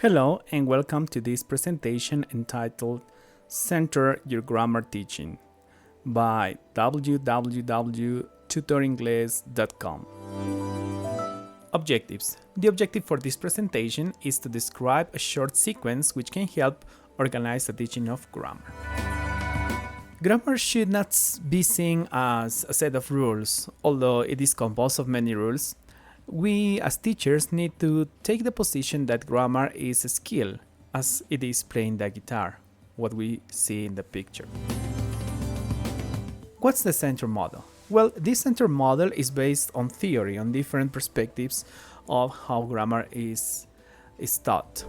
Hello and welcome to this presentation entitled Center Your Grammar Teaching by www.tutorenglish.com. Objectives. The objective for this presentation is to describe a short sequence which can help organize the teaching of grammar. Grammar should not be seen as a set of rules, although it is composed of many rules. We as teachers need to take the position that grammar is a skill, as it is playing the guitar, what we see in the picture. What's the C.E.N.T.R.E model? Well, this C.E.N.T.R.E model is based on theory, on different perspectives of how grammar is taught.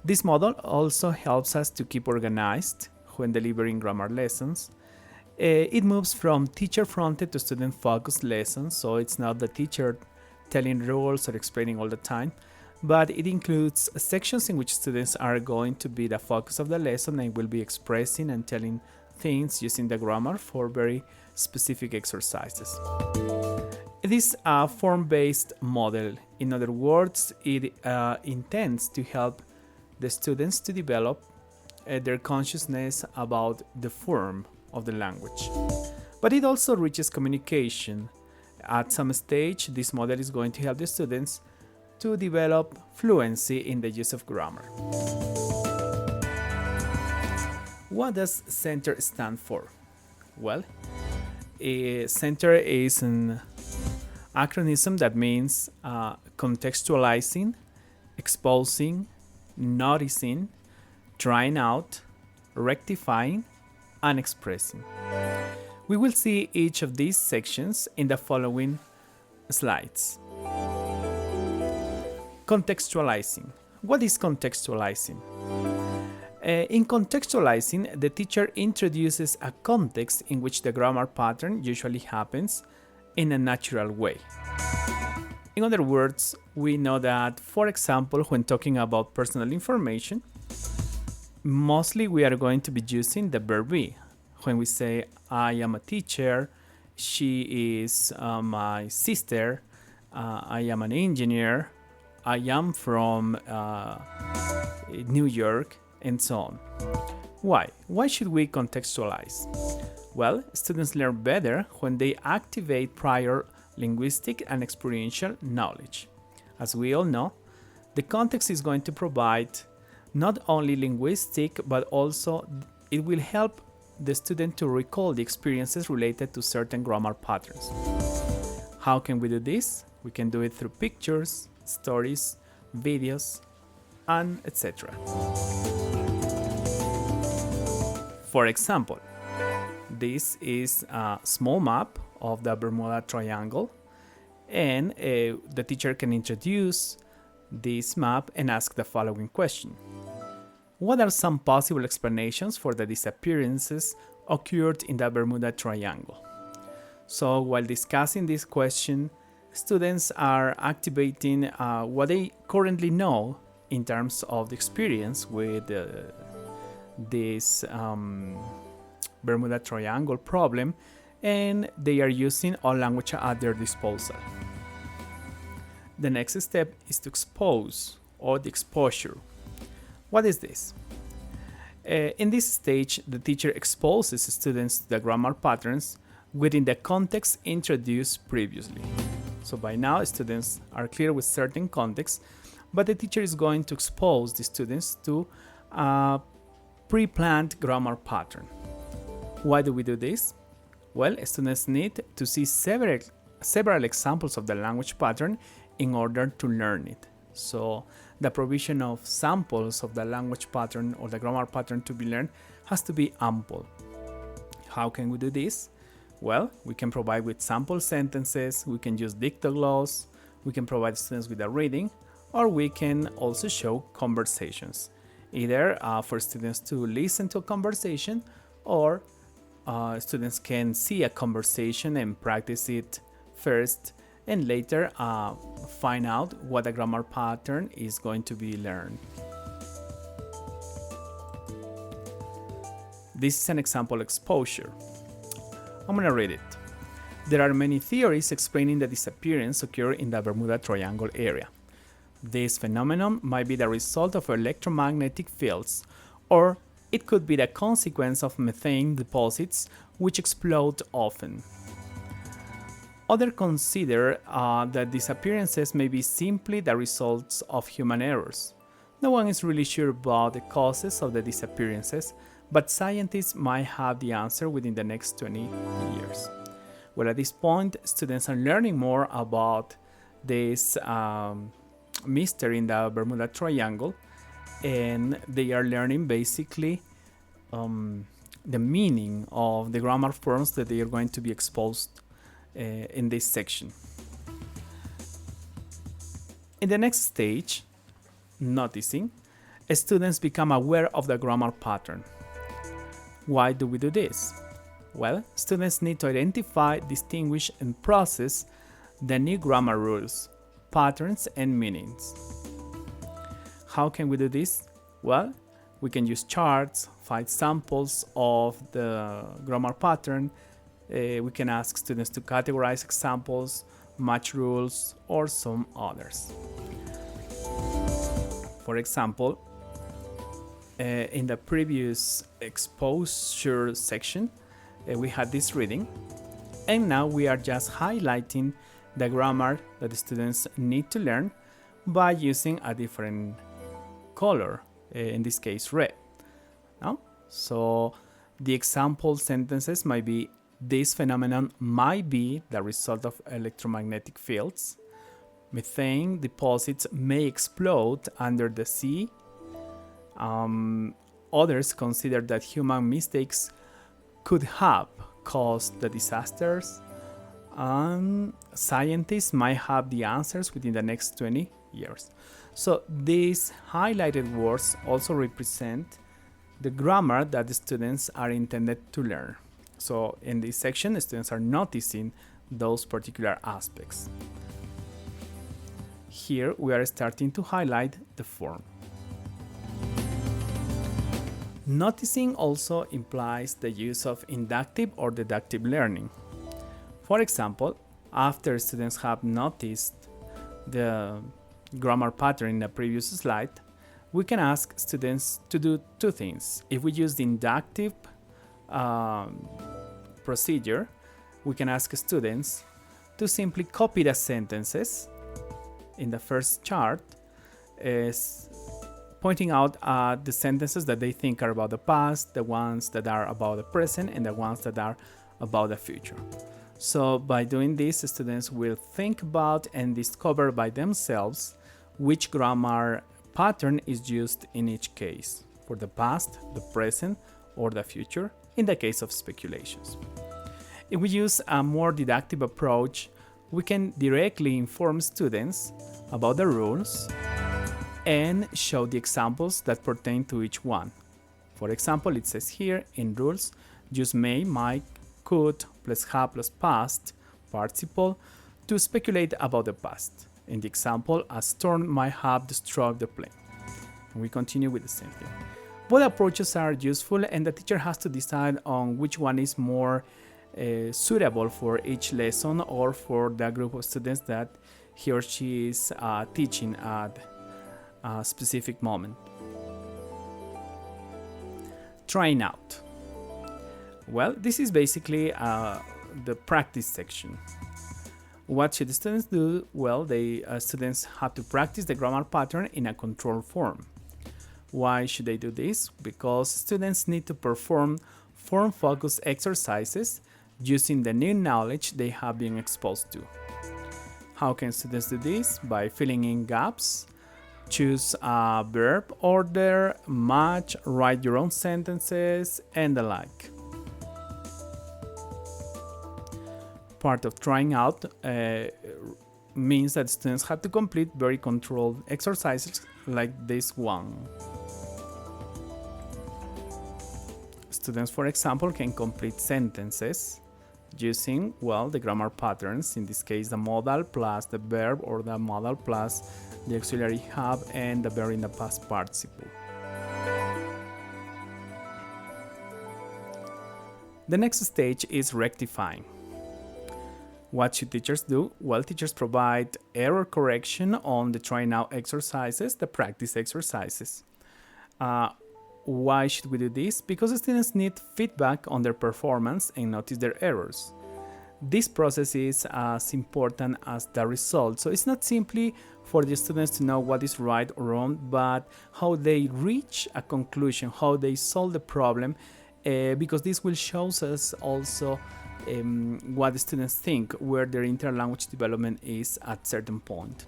This model also helps us to keep organized when delivering grammar lessons. It moves from teacher-fronted to student-focused lessons, so it's not the teacher telling rules or explaining all the time, but it includes sections in which students are going to be the focus of the lesson and will be expressing and telling things using the grammar for very specific exercises. It is a form-based model. In other words, it intends to help the students to develop their consciousness about the form of the language. But it also reaches communication. At some stage, this model is going to help the students to develop fluency in the use of grammar. What does C.E.N.T.R.E stand for? Well, C.E.N.T.R.E is an acronym that means contextualizing, exposing, noticing, trying out, rectifying, and expressing. We will see each of these sections in the following slides. Contextualizing. What is contextualizing? In contextualizing, the teacher introduces a context in which the grammar pattern usually happens in a natural way. In other words, we know that, for example, when talking about personal information, mostly we are going to be using the verb be. When we say, I am a teacher, she is my sister, I am an engineer, I am from New York, and so on. Why? Why should we contextualize? Well, students learn better when they activate prior linguistic and experiential knowledge. As we all know, the context is going to provide not only linguistic, but also it will help the student to recall the experiences related to certain grammar patterns. How can we do this? We can do it through pictures, stories, videos, and etc. For example, this is a small map of the Bermuda Triangle, and the teacher can introduce this map and ask the following question. What are some possible explanations for the disappearances occurred in the Bermuda Triangle? So while discussing this question, students are activating what they currently know in terms of the experience with this Bermuda Triangle problem, and they are using all language at their disposal. The next step is to expose, or the exposure. What is this? In this stage, the teacher exposes students to the grammar patterns within the context introduced previously. So by now, students are clear with certain contexts, but the teacher is going to expose the students to a pre-planned grammar pattern. Why do we do this? Well, students need to see several examples of the language pattern in order to learn it. So the provision of samples of the language pattern or the grammar pattern to be learned has to be ample. How can we do this? Well, we can provide with sample sentences, we can use dictogloss, we can provide students with a reading, or we can also show conversations. Either for students to listen to a conversation, or students can see a conversation and practice it first, and later find out what the grammar pattern is going to be learned. This is an example exposure. I'm going to read it. There are many theories explaining the disappearance occurred in the Bermuda Triangle area. This phenomenon might be the result of electromagnetic fields, or it could be the consequence of methane deposits which explode often. Others consider that disappearances may be simply the results of human errors. No one is really sure about the causes of the disappearances, but scientists might have the answer within the next 20 years. Well, at this point, students are learning more about this mystery in the Bermuda Triangle, and they are learning basically the meaning of the grammar forms that they are going to be exposed in this section. In the next stage, noticing, students become aware of the grammar pattern. Why do we do this? Well, students need to identify, distinguish, and process the new grammar rules, patterns, and meanings. How can we do this? Well, we can use charts, find samples of the grammar pattern. We can ask students to categorize examples, match rules, or some others. For example, in the previous exposure section, we had this reading, and now we are just highlighting the grammar that the students need to learn by using a different color, in this case red. No? So the example sentences might be, this phenomenon might be the result of electromagnetic fields. Methane deposits may explode under the sea. Others consider that human mistakes could have caused the disasters. Scientists might have the answers within the next 20 years. So these highlighted words also represent the grammar that the students are intended to learn. So in this section, the students are noticing those particular aspects. Here we are starting to highlight the form. Noticing also implies the use of inductive or deductive learning. For example, after students have noticed the grammar pattern in the previous slide, we can ask students to do two things. If we use the inductive procedure, we can ask students to simply copy the sentences in the first chart, is pointing out the sentences that they think are about the past, the ones that are about the present, and the ones that are about the future. So by doing this, students will think about and discover by themselves which grammar pattern is used in each case, for the past, the present, or the future, in the case of speculations. If we use a more deductive approach, we can directly inform students about the rules and show the examples that pertain to each one. For example, it says here in rules, use may, might, could, plus have, plus past participle to speculate about the past. In the example, a storm might have destroyed the plane. And we continue with the same thing. Both approaches are useful, and the teacher has to decide on which one is more suitable for each lesson or for the group of students that he or she is teaching at a specific moment. Trying out. Well, this is basically the practice section. What should the students do? Well, students have to practice the grammar pattern in a controlled form. Why should they do this? Because students need to perform form-focused exercises using the new knowledge they have been exposed to. How can students do this? By filling in gaps, choose a verb order, match, write your own sentences, and the like. Part of trying out means that students have to complete very controlled exercises like this one. Students, for example, can complete sentences using, well, the grammar patterns, in this case the modal plus the verb, or the modal plus the auxiliary have and the verb in the past participle. The next stage is rectifying. What should teachers do? Well, teachers provide error correction on the try now exercises, the practice exercises. Why should we do this? Because the students need feedback on their performance and notice their errors. This process is as important as the result. So it's not simply for the students to know what is right or wrong, but how they reach a conclusion, how they solve the problem, because this will show us also what the students think, where their interlanguage development is at certain point.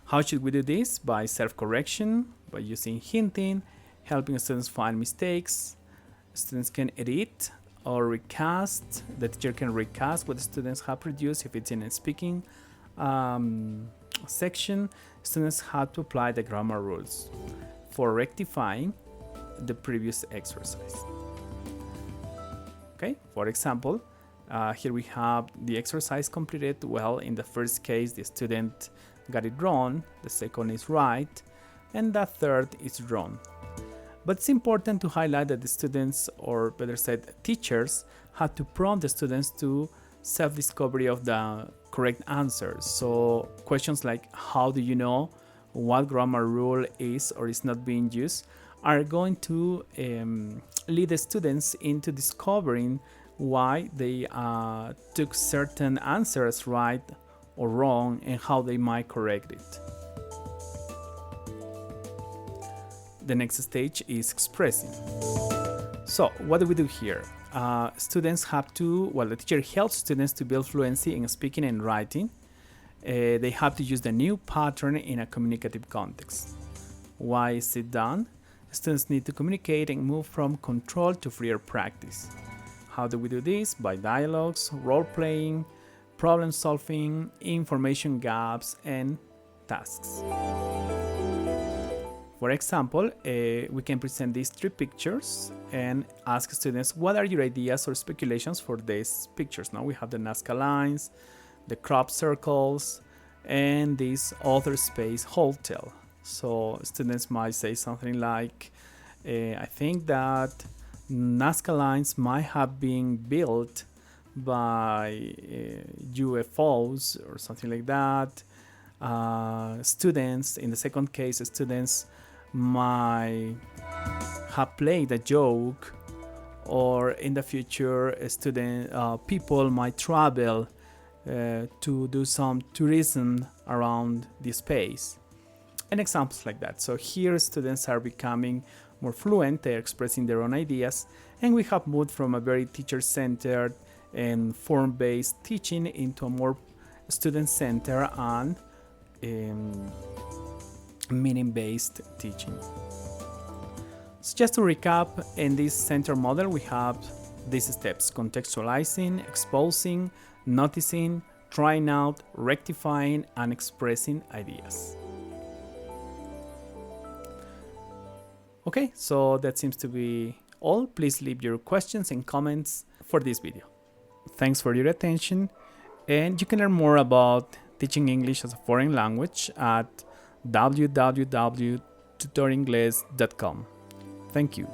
How should we do this? By self-correction, by using hinting, helping students find mistakes. Students can edit or recast. The teacher can recast what the students have produced if it's in a speaking section. Students have to apply the grammar rules for rectifying the previous exercise. Okay, for example, here we have the exercise completed. Well, in the first case, the student got it wrong, the second is right, and the third is wrong. But it's important to highlight that the students, or better said, teachers, had to prompt the students to self-discovery of the correct answers. So questions like, how do you know what grammar rule is or is not being used, are going to lead the students into discovering why they took certain answers right or wrong and how they might correct it. The next stage is expressing. So what do we do here? Students have to, well, the teacher helps students to build fluency in speaking and writing. They have to use the new pattern in a communicative context. Why is it done? Students need to communicate and move from control to freer practice. How do we do this? By dialogues, role-playing, problem-solving, information gaps, and tasks. For example, we can present these 3 pictures and ask students, what are your ideas or speculations for these pictures? Now we have the Nazca lines, the crop circles, and this other space hotel. So students might say something like, I think that Nazca lines might have been built by UFOs or something like that. Students, in the second case, students might have played a joke, or in the future, people might travel to do some tourism around the space, and examples like that. So here students are becoming more fluent, they're expressing their own ideas, and we have moved from a very teacher-centered and form-based teaching into a more student-centered and meaning-based teaching. So just to recap, in this C.E.N.T.R.E model we have these steps: contextualizing, exposing, noticing, trying out, rectifying, and expressing ideas. Okay, so that seems to be all. Please leave your questions and comments for this video. Thanks for your attention, and you can learn more about teaching English as a foreign language at www.tutoringles.com. Thank you.